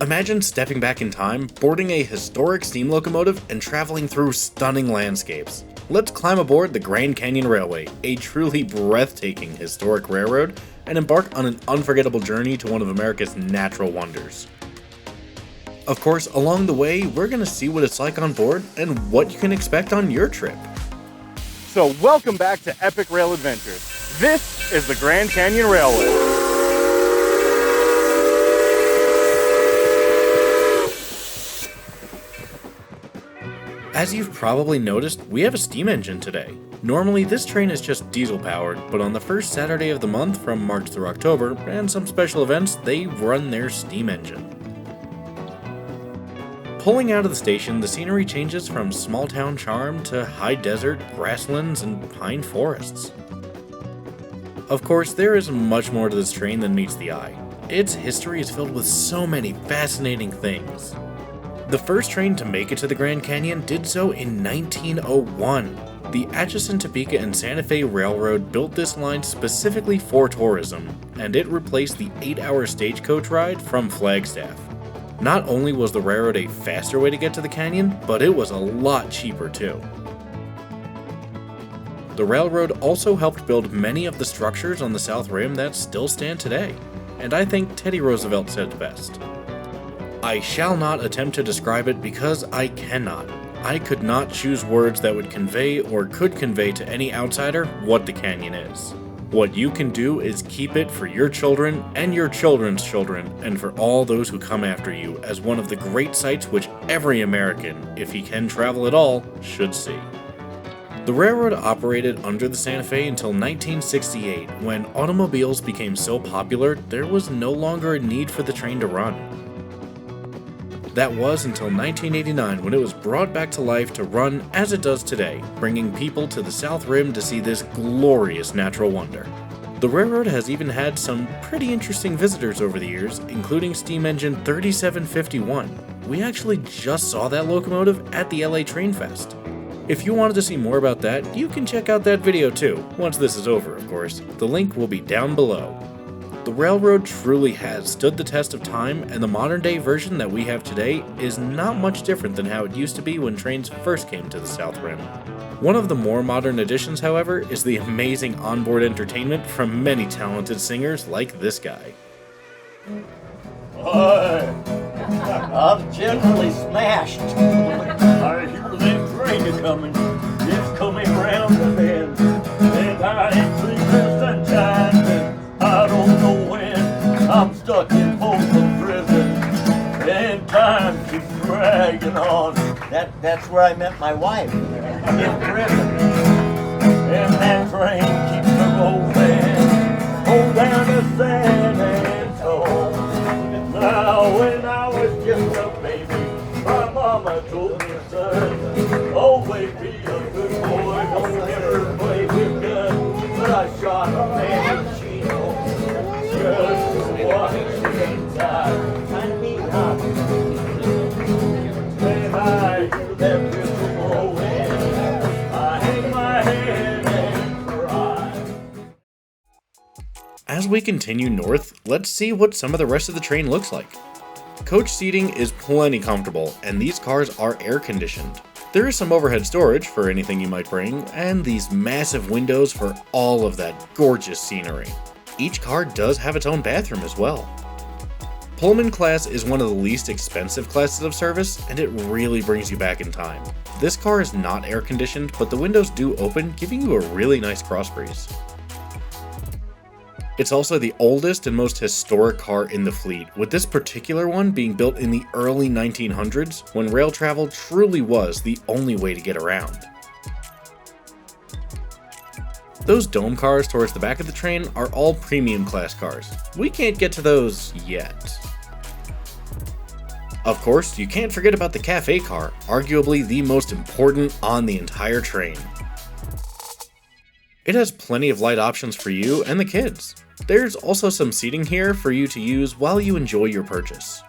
Imagine stepping back in time, boarding a historic steam locomotive, and traveling through stunning landscapes. Let's climb aboard the Grand Canyon Railway, a truly breathtaking historic railroad, and embark on an unforgettable journey to one of America's natural wonders. Of course, along the way, we're going to see what it's like on board and what you can expect on your trip. So welcome back to Epic Rail Adventures. This is the Grand Canyon Railway. As you've probably noticed, we have a steam engine today. Normally this train is just diesel powered, but on the first Saturday of the month from March through October, and some special events, they run their steam engine. Pulling out of the station, the scenery changes from small town charm to high desert, grasslands, and pine forests. Of course, there is much more to this train than meets the eye. Its history is filled with so many fascinating things. The first train to make it to the Grand Canyon did so in 1901. The Atchison, Topeka, and Santa Fe Railroad built this line specifically for tourism, and it replaced the 8-hour stagecoach ride from Flagstaff. Not only was the railroad a faster way to get to the canyon, but it was a lot cheaper too. The railroad also helped build many of the structures on the South Rim that still stand today, and I think Teddy Roosevelt said it best. I shall not attempt to describe it because I cannot. I could not choose words that would convey or could convey to any outsider what the canyon is. What you can do is keep it for your children and your children's children and for all those who come after you as one of the great sights which every American, if he can travel at all, should see. The railroad operated under the Santa Fe until 1968, when automobiles became so popular there was no longer a need for the train to run. That was until 1989 when it was brought back to life to run as it does today, bringing people to the South Rim to see this glorious natural wonder. The railroad has even had some pretty interesting visitors over the years, including steam engine 3751. We actually just saw that locomotive at the LA Train Fest. If you wanted to see more about that, you can check out that video too, once this is over of course. The link will be down below. The railroad truly has stood the test of time, and the modern day version that we have today is not much different than how it used to be when trains first came to the South Rim. One of the more modern additions, however, is the amazing onboard entertainment from many talented singers like this guy. I'm generally smashed. I hear that train coming. It's coming round the bend. And I ain't seen the sunshine. I don't know when. I'm stuck in postal prison. And time keeps dragging on. That's where I met my wife. In prison. And that train keeps rolling. Oh, down to San Antonio. Now when I was just a baby, my mama told me, son, always be a good boy, don't ever play with guns. But I shot a man in Chino, just to watch him die. When I hear that whistle blowing, I hang my head and cry. As we continue north, let's see what some of the rest of the train looks like. Coach seating is plenty comfortable, and these cars are air conditioned. There is some overhead storage for anything you might bring, and these massive windows for all of that gorgeous scenery. Each car does have its own bathroom as well. Pullman class is one of the least expensive classes of service, and it really brings you back in time. This car is not air conditioned, but the windows do open, giving you a really nice cross breeze. It's also the oldest and most historic car in the fleet, with this particular one being built in the early 1900s, when rail travel truly was the only way to get around. Those dome cars towards the back of the train are all premium class cars. We can't get to those yet. Of course, you can't forget about the cafe car, arguably the most important on the entire train. It has plenty of light options for you and the kids. There's also some seating here for you to use while you enjoy your purchase.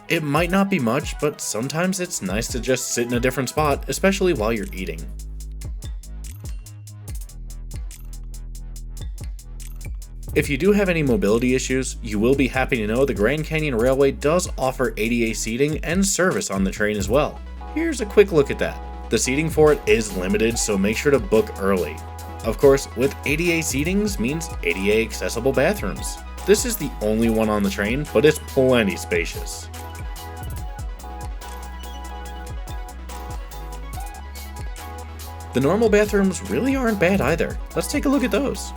It might not be much, but sometimes it's nice to just sit in a different spot, especially while you're eating. If you do have any mobility issues, you will be happy to know the Grand Canyon Railway does offer ADA seating and service on the train as well. Here's a quick look at that. The seating for it is limited, so make sure to book early. Of course, with ADA seatings means ADA accessible bathrooms. This is the only one on the train, but it's plenty spacious. The normal bathrooms really aren't bad either. Let's take a look at those.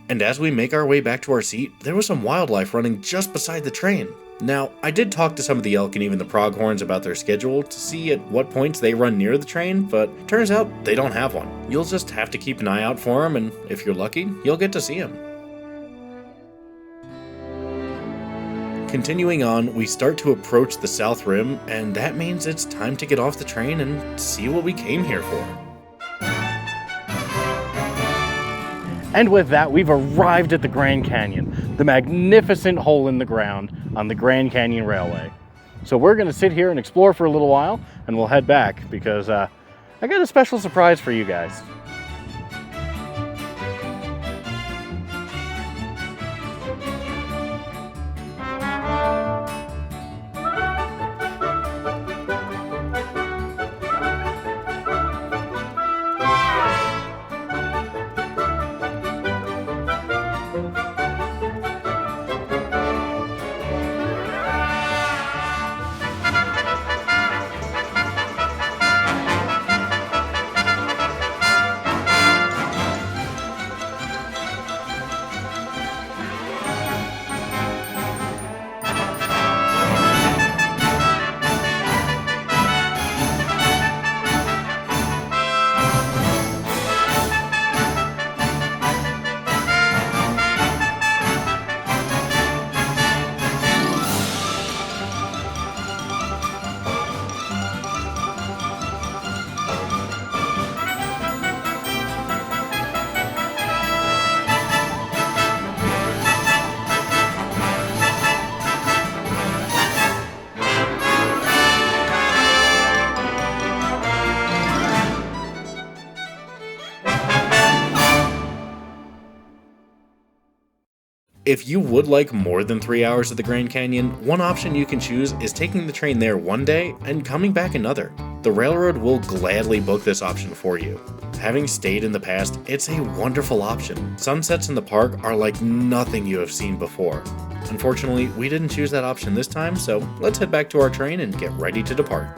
And as we make our way back to our seat, there was some wildlife running just beside the train. Now, I did talk to some of the elk and even the pronghorns about their schedule to see at what points they run near the train, but turns out they don't have one. You'll just have to keep an eye out for them, and if you're lucky, you'll get to see them. Continuing on, we start to approach the South Rim, and that means it's time to get off the train and see what we came here for. And with that, we've arrived at the Grand Canyon, the magnificent hole in the ground on the Grand Canyon Railway. So we're going to sit here and explore for a little while, and we'll head back because I got a special surprise for you guys. If you would like more than 3 hours of the Grand Canyon, one option you can choose is taking the train there one day and coming back another. The railroad will gladly book this option for you. Having stayed in the past, it's a wonderful option. Sunsets in the park are like nothing you have seen before. Unfortunately, we didn't choose that option this time, so let's head back to our train and get ready to depart.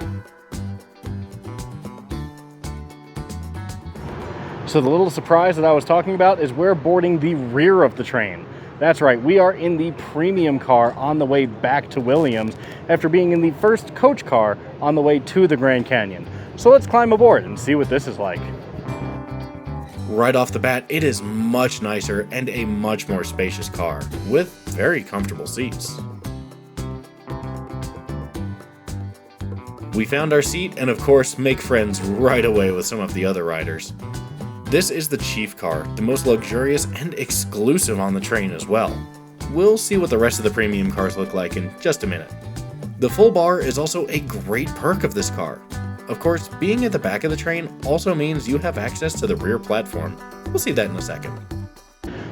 So the little surprise that I was talking about is we're boarding the rear of the train. That's right, we are in the premium car on the way back to Williams after being in the first coach car on the way to the Grand Canyon. So let's climb aboard and see what this is like. Right off the bat, it is much nicer and a much more spacious car, with very comfortable seats. We found our seat and of course make friends right away with some of the other riders. This is the Chief car, the most luxurious and exclusive on the train as well. We'll see what the rest of the premium cars look like in just a minute. The full bar is also a great perk of this car. Of course, being at the back of the train also means you have access to the rear platform. We'll see that in a second.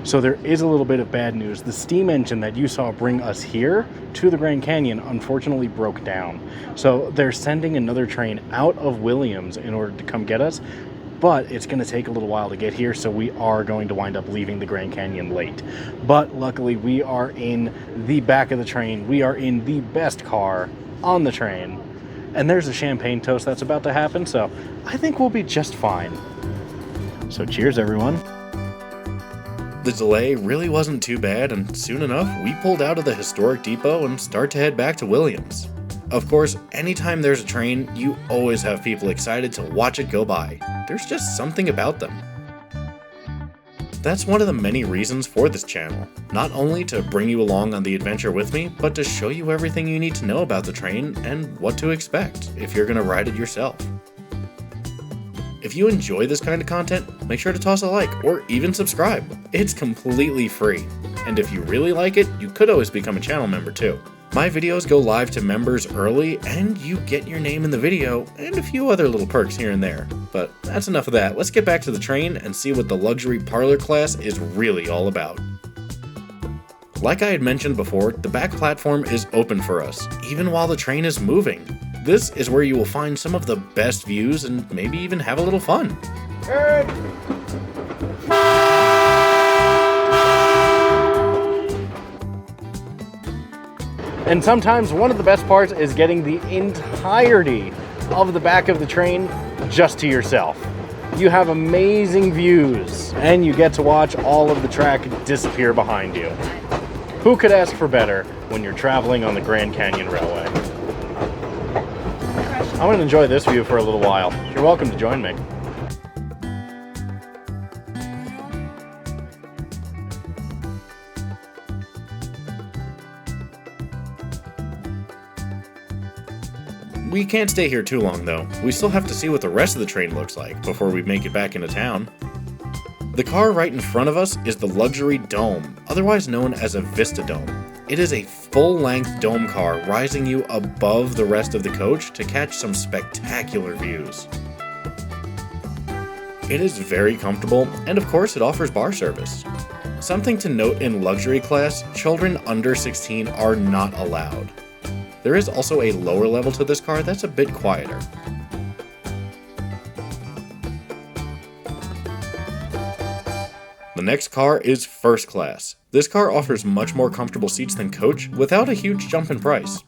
So there is a little bit of bad news. The steam engine that you saw bring us here to the Grand Canyon unfortunately broke down. So they're sending another train out of Williams in order to come get us. But it's going to take a little while to get here, so we are going to wind up leaving the Grand Canyon late. But luckily, we are in the back of the train. We are in the best car on the train. And there's a champagne toast that's about to happen, so I think we'll be just fine. So cheers, everyone. The delay really wasn't too bad, and soon enough, we pulled out of the historic depot and start to head back to Williams. Of course, anytime there's a train, you always have people excited to watch it go by. There's just something about them. That's one of the many reasons for this channel. Not only to bring you along on the adventure with me, but to show you everything you need to know about the train and what to expect if you're going to ride it yourself. If you enjoy this kind of content, make sure to toss a like or even subscribe. It's completely free. And if you really like it, you could always become a channel member too. My videos go live to members early, and you get your name in the video, and a few other little perks here and there. But that's enough of that. Let's get back to the train and see what the luxury parlor class is really all about. Like I had mentioned before, the back platform is open for us, even while the train is moving. This is where you will find some of the best views and maybe even have a little fun. And sometimes one of the best parts is getting the entirety of the back of the train just to yourself. You have amazing views, and you get to watch all of the track disappear behind you. Who could ask for better when you're traveling on the Grand Canyon Railway? I'm going to enjoy this view for a little while. You're welcome to join me. We can't stay here too long though. We still have to see what the rest of the train looks like before we make it back into town. The car right in front of us is the Luxury Dome, otherwise known as a Vista Dome. It is a full-length dome car rising you above the rest of the coach to catch some spectacular views. It is very comfortable, and of course it offers bar service. Something to note in luxury class, children under 16 are not allowed. There is also a lower level to this car that's a bit quieter. The next car is first class. This car offers much more comfortable seats than coach without a huge jump in price.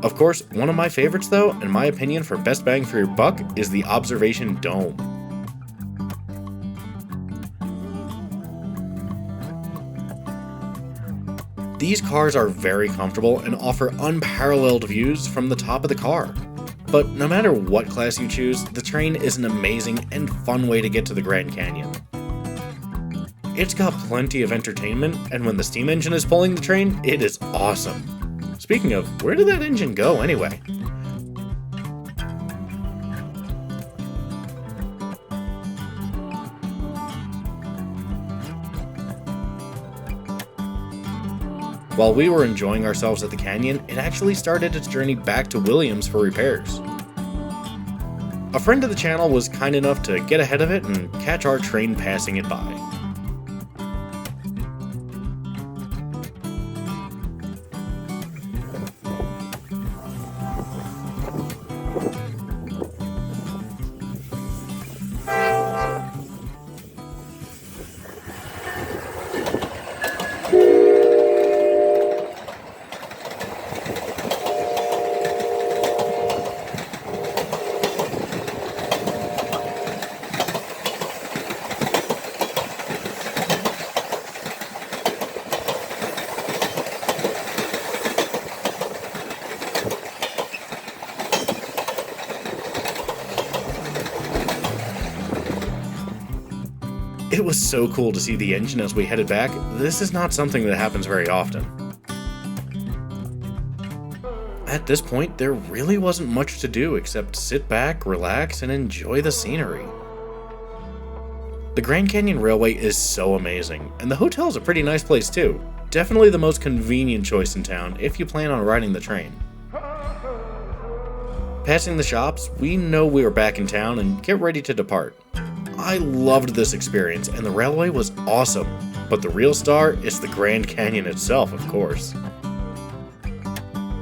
Of course, one of my favorites though, in my opinion for best bang for your buck, is the Observation Dome. These cars are very comfortable and offer unparalleled views from the top of the car. But no matter what class you choose, the train is an amazing and fun way to get to the Grand Canyon. It's got plenty of entertainment, and when the steam engine is pulling the train, it is awesome. Speaking of, where did that engine go anyway? While we were enjoying ourselves at the canyon, it actually started its journey back to Williams for repairs. A friend of the channel was kind enough to get ahead of it and catch our train passing it by. It was so cool to see the engine as we headed back. This is not something that happens very often. At this point, there really wasn't much to do except sit back, relax, and enjoy the scenery. The Grand Canyon Railway is so amazing, and the hotel is a pretty nice place too. Definitely the most convenient choice in town if you plan on riding the train. Passing the shops, we know we are back in town and get ready to depart. I loved this experience and the railway was awesome, but the real star is the Grand Canyon itself, of course.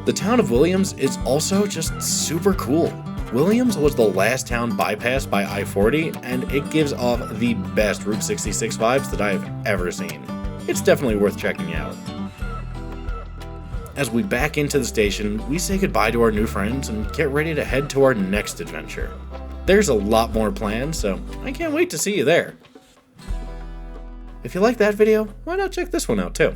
The town of Williams is also just super cool. Williams was the last town bypassed by I-40 and it gives off the best Route 66 vibes that I have ever seen. It's definitely worth checking out. As we back into the station, we say goodbye to our new friends and get ready to head to our next adventure. There's a lot more planned, so I can't wait to see you there. If you like that video, why not check this one out too?